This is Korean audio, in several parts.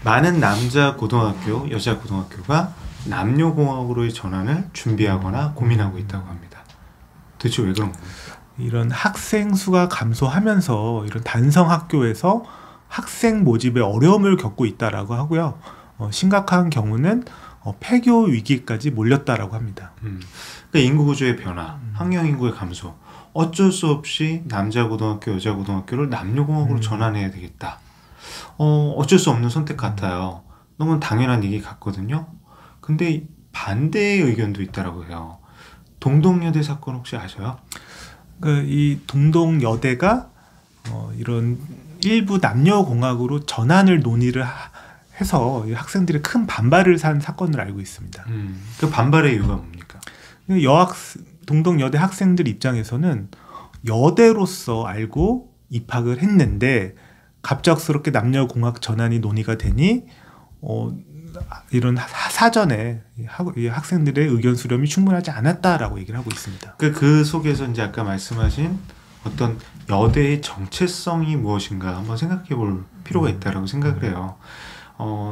많은 남자 고등학교, 여자 고등학교가 남녀공학으로의 전환을 준비하거나 고민하고 있다고 합니다. 대체 왜 그런 겁니까? 이런 학생 수가 감소하면서 이런 단성 학교에서 학생 모집에 어려움을 겪고 있다라고 하고요. 심각한 경우는 폐교 위기까지 몰렸다라고 합니다. 그러니까 인구 구조의 변화, 학령 인구의 감소, 어쩔 수 없이 남자 고등학교, 여자 고등학교를 남녀공학으로 전환해야 되겠다. 어쩔 수 없는 선택 같아요. 너무 당연한 얘기 같거든요. 근데 반대의 의견도 있다라고 해요. 동덕여대 사건 혹시 아셔요? 이 동덕여대가 이런 일부 남녀공학으로 전환을 논의를 해서 학생들이 큰 반발을 산 사건을 알고 있습니다. 그 반발의 이유가 뭡니까? 동덕여대 학생들 입장에서는 여대로서 알고 입학을 했는데 갑작스럽게 남녀공학 전환이 논의가 되니 이런 사전에 학생들의 의견 수렴이 충분하지 않았다라고 얘기를 하고 있습니다. 그 속에서 이제 아까 말씀하신 어떤 여대의 정체성이 무엇인가 한번 생각해 볼 필요가 있다라고 생각을 해요.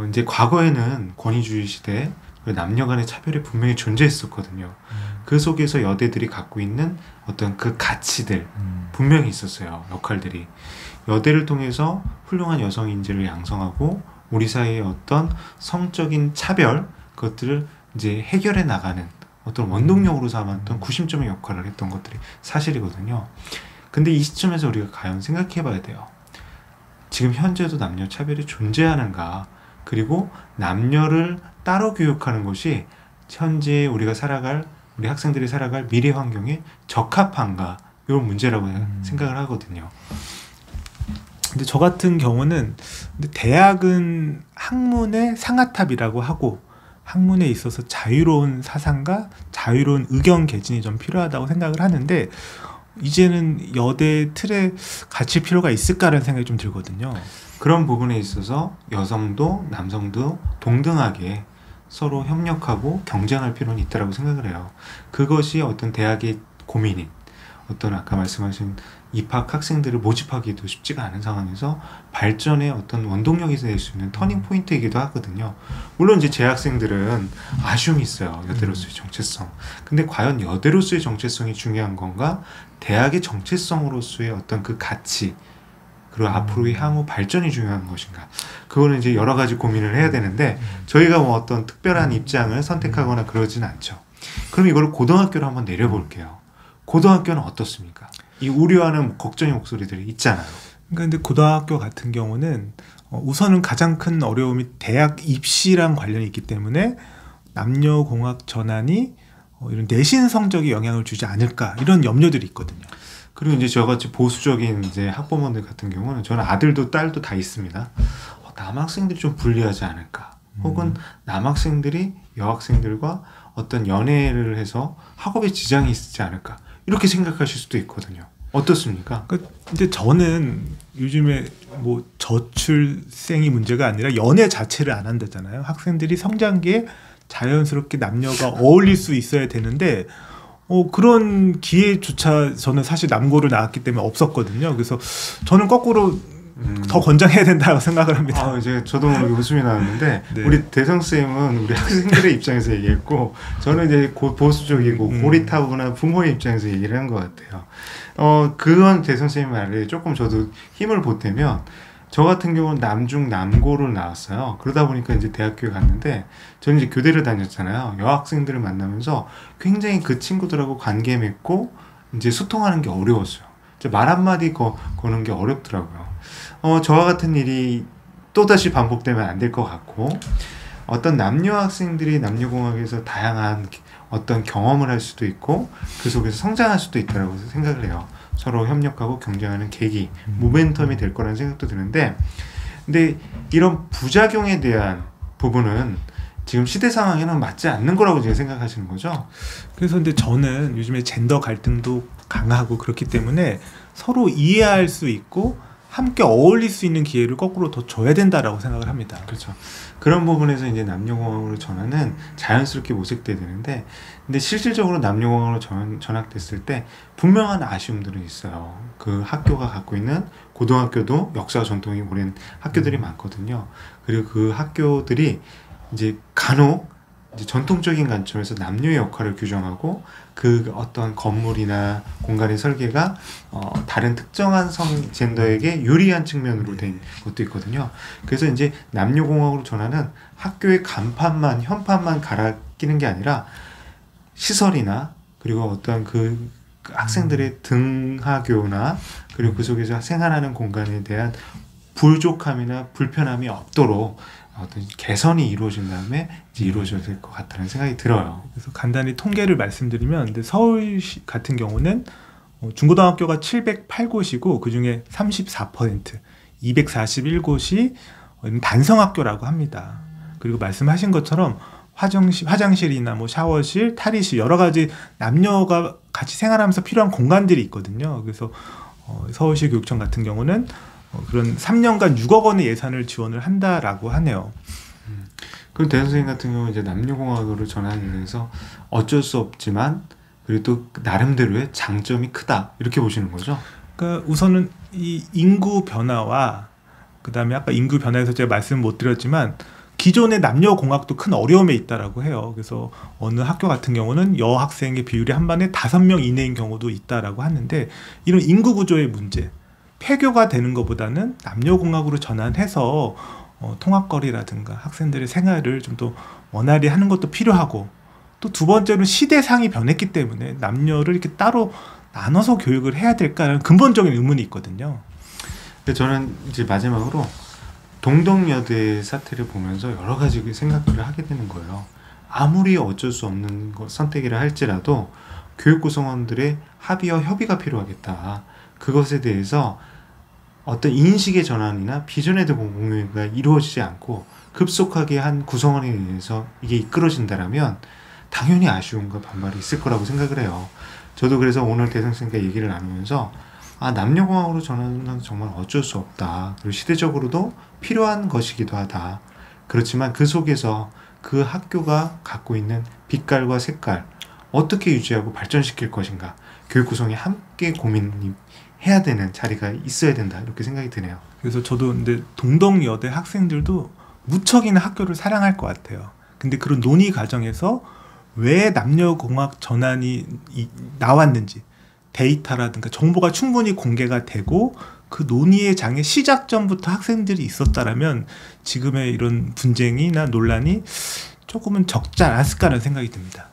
이제 과거에는 권위주의 시대 남녀 간의 차별이 분명히 존재했었거든요. 그 속에서 여대들이 갖고 있는 어떤 그 가치들 분명히 있었어요. 역할들이. 여대를 통해서 훌륭한 여성 인재를 양성하고 우리 사회의 어떤 성적인 차별 그것들을 이제 해결해 나가는 어떤 원동력으로 삼았던 구심점의 역할을 했던 것들이 사실이거든요. 근데 이 시점에서 우리가 과연 생각해 봐야 돼요. 지금 현재도 남녀 차별이 존재하는가, 그리고 남녀를 따로 교육하는 것이 현재 우리 학생들이 살아갈 미래 환경에 적합한가, 이런 문제라고 생각을 하거든요. 근데 저 같은 경우는 대학은 학문의 상아탑이라고 하고 학문에 있어서 자유로운 사상과 자유로운 의견 개진이 좀 필요하다고 생각을 하는데 이제는 여대 틀에 갇힐 필요가 있을까라는 생각이 좀 들거든요. 그런 부분에 있어서 여성도 남성도 동등하게 서로 협력하고 경쟁할 필요는 있다고 생각을 해요. 그것이 어떤 대학의 고민인 어떤 아까 말씀하신 입학 학생들을 모집하기도 쉽지가 않은 상황에서 발전의 어떤 원동력이 될 수 있는 터닝 포인트이기도 하거든요. 물론 이제 재학생들은 아쉬움이 있어요. 여대로서의 정체성. 근데 과연 여대로서의 정체성이 중요한 건가? 대학의 정체성으로서의 어떤 그 가치, 그리고 앞으로의 향후 발전이 중요한 것인가? 그거는 이제 여러 가지 고민을 해야 되는데 저희가 뭐 어떤 특별한 입장을 선택하거나 그러진 않죠. 그럼 이걸 고등학교로 한번 내려볼게요. 고등학교는 어떻습니까? 이 우려하는 걱정의 목소리들이 있잖아요. 근데 고등학교 같은 경우는 우선은 가장 큰 어려움이 대학 입시랑 관련이 있기 때문에 남녀공학 전환이 이런 내신 성적에 영향을 주지 않을까 이런 염려들이 있거든요. 그리고 이제 저같이 보수적인 이제 학부모들 같은 경우는 저는 아들도 딸도 다 있습니다. 남학생들이 좀 불리하지 않을까? 혹은 남학생들이 여학생들과 어떤 연애를 해서 학업에 지장이 있지 않을까? 이렇게 생각하실 수도 있거든요. 어떻습니까? 근데 저는 요즘에 뭐 저출생이 문제가 아니라 연애 자체를 안 한다잖아요. 학생들이 성장기에 자연스럽게 남녀가 어울릴 수 있어야 되는데 그런 기회조차 저는 사실 남고를 나왔기 때문에 없었거든요. 그래서 저는 거꾸로 더 권장해야 된다고 생각을 합니다. 이제 저도 웃음이 나왔는데 네. 우리 대성쌤은 우리 학생들의 입장에서 얘기했고 저는 이제 보수적이고 고리타분한 부모의 입장에서 얘기를 한 것 같아요. 그건 대성쌤의 말에 조금 저도 힘을 보태면 저 같은 경우는 남중 남고를 나왔어요. 그러다 보니까 이제 대학교에 갔는데 저는 이제 교대를 다녔잖아요. 여학생들을 만나면서 굉장히 그 친구들하고 관계 맺고 이제 소통하는 게 어려웠어요. 말 한마디 거는 게 어렵더라고요. 저와 같은 일이 또다시 반복되면 안 될 것 같고 어떤 남녀 학생들이 남녀공학에서 다양한 어떤 경험을 할 수도 있고 그 속에서 성장할 수도 있다고 생각을 해요. 서로 협력하고 경쟁하는 계기, 모멘텀이 될 거라는 생각도 드는데 근데 이런 부작용에 대한 부분은 지금 시대 상황에는 맞지 않는 거라고 제가 생각하시는 거죠? 그래서 근데 저는 요즘에 젠더 갈등도 강하고 그렇기 때문에 서로 이해할 수 있고 함께 어울릴 수 있는 기회를 거꾸로 더 줘야 된다라고 생각을 합니다. 그렇죠. 그런 부분에서 이제 남녀공학으로 전환은 자연스럽게 모색돼야 되는데, 근데 실질적으로 남녀공학으로 전학됐을 때 분명한 아쉬움들은 있어요. 그 학교가 갖고 있는 고등학교도 역사와 전통이 오랜 학교들이 많거든요. 그리고 그 학교들이 이제 간혹 이제 전통적인 관점에서 남녀의 역할을 규정하고 그 어떤 건물이나 공간의 설계가 다른 특정한 젠더에게 유리한 측면으로 된 것도 있거든요. 그래서 이제 남녀공학으로 전환은 학교의 간판만 현판만 갈아 끼는 게 아니라 시설이나 그리고 어떤 그 학생들의 등하교나 그리고 그 속에서 생활하는 공간에 대한 부족함이나 불편함이 없도록 어떤 개선이 이루어진 다음에 이제 이루어져야 될 것 같다는 생각이 들어요. 그래서 간단히 통계를 말씀드리면, 근데 서울 같은 경우는 중고등학교가 708곳이고 그 중에 34%, 241곳이 단성학교라고 합니다. 그리고 말씀하신 것처럼 화장실이나 뭐 샤워실, 탈의실 여러 가지 남녀가 같이 생활하면서 필요한 공간들이 있거든요. 그래서 서울시 교육청 같은 경우는 그런 3년간 6억 원의 예산을 지원을 한다라고 하네요. 그럼 대 선생님 같은 경우 이제 남녀공학으로 전환해서 어쩔 수 없지만 그리고 또 나름대로의 장점이 크다 이렇게 보시는 거죠? 그러니까 우선은 이 인구 변화와 그다음에 아까 인구 변화에서 제가 말씀 못 드렸지만 기존의 남녀공학도 큰 어려움에 있다라고 해요. 그래서 어느 학교 같은 경우는 여학생의 비율이 한 반에 5명 이내인 경우도 있다라고 하는데, 이런 인구 구조의 문제, 폐교가 되는 것보다는 남녀공학으로 전환해서 통학거리라든가 학생들의 생활을 좀 더 원활히 하는 것도 필요하고, 또 두 번째로는 시대상이 변했기 때문에 남녀를 이렇게 따로 나눠서 교육을 해야 될까라는 근본적인 의문이 있거든요. 저는 이제 마지막으로 동덕여대 사태를 보면서 여러 가지 생각들을 하게 되는 거예요. 아무리 어쩔 수 없는 선택이라 할지라도 교육 구성원들의 합의와 협의가 필요하겠다. 그것에 대해서 어떤 인식의 전환이나 비전에 대한 공유가 이루어지지 않고 급속하게 한 구성원에 의해서 이게 이끌어진다라면 당연히 아쉬움과 반발이 있을 거라고 생각을 해요. 저도 그래서 오늘 대선생님과 얘기를 나누면서 남녀공학으로 전환은 정말 어쩔 수 없다. 그리고 시대적으로도 필요한 것이기도 하다. 그렇지만 그 속에서 그 학교가 갖고 있는 빛깔과 색깔 어떻게 유지하고 발전시킬 것인가, 교육 구성이 함께 고민해야 되는 자리가 있어야 된다 이렇게 생각이 드네요. 그래서 저도 근데 동덕여대 학생들도 무척이나 학교를 사랑할 것 같아요. 근데 그런 논의 과정에서 왜 남녀공학 전환이 나왔는지 데이터라든가 정보가 충분히 공개가 되고 그 논의의 장의 시작점부터 학생들이 있었다라면 지금의 이런 분쟁이나 논란이 조금은 적지 않았을까라는 생각이 듭니다.